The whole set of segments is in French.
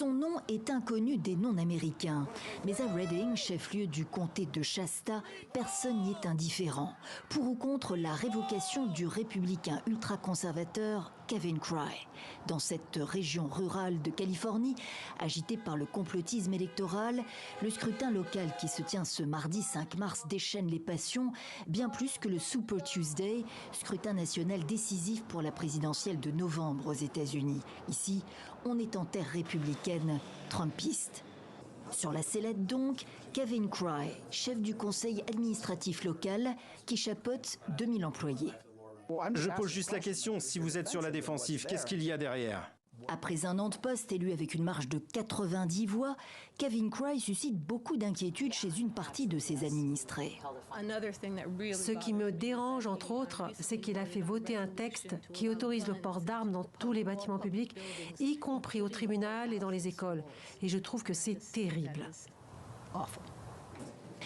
Son nom est inconnu des non-américains. Mais à Reading, chef-lieu du comté de Shasta, personne n'y est indifférent. Pour ou contre la révocation du républicain ultra-conservateur Kevin Cray. Dans cette région rurale de Californie, agitée par le complotisme électoral, le scrutin local qui se tient ce mardi 5 mars déchaîne les passions, bien plus que le Super Tuesday, scrutin national décisif pour la présidentielle de novembre aux États-Unis. Ici, on est en terre républicaine, trumpiste. Sur la sellette donc, Kevin Cray, chef du conseil administratif local qui chapeaute 2000 employés. Je pose juste la question, si vous êtes sur la défensive, qu'est-ce qu'il y a derrière ? Après un an de poste élu avec une marge de 90 voix, Kevin Cray suscite beaucoup d'inquiétudes chez une partie de ses administrés. Ce qui me dérange, entre autres, c'est qu'il a fait voter un texte qui autorise le port d'armes dans tous les bâtiments publics, y compris au tribunal et dans les écoles. Et je trouve que c'est terrible.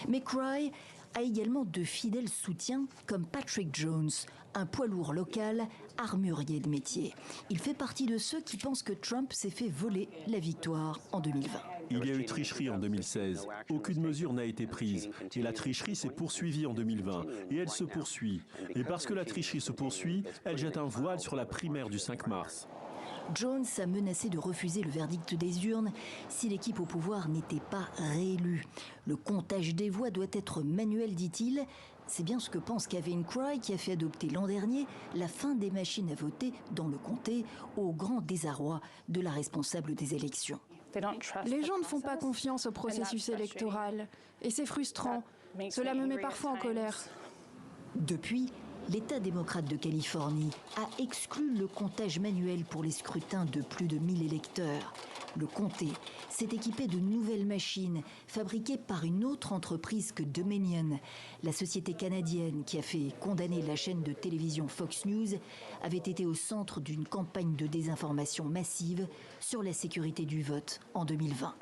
Mais Cray a également de fidèles soutiens comme Patrick Jones, un poids lourd local, armurier de métier. Il fait partie de ceux qui pensent que Trump s'est fait voler la victoire en 2020. Il y a eu tricherie en 2016. Aucune mesure n'a été prise. Et la tricherie s'est poursuivie en 2020. Et elle se poursuit. Et parce que la tricherie se poursuit, elle jette un voile sur la primaire du 5 mars. Jones a menacé de refuser le verdict des urnes si l'équipe au pouvoir n'était pas réélue. Le comptage des voix doit être manuel, dit-il. C'est bien ce que pense Kevin Cray, qui a fait adopter l'an dernier la fin des machines à voter dans le comté, au grand désarroi de la responsable des élections. Les gens ne font pas confiance au processus électoral. Et c'est frustrant. Cela me met parfois en colère. Depuis, l'État démocrate de Californie a exclu le comptage manuel pour les scrutins de plus de 1000 électeurs. Le comté s'est équipé de nouvelles machines fabriquées par une autre entreprise que Dominion. La société canadienne qui a fait condamner la chaîne de télévision Fox News avait été au centre d'une campagne de désinformation massive sur la sécurité du vote en 2020.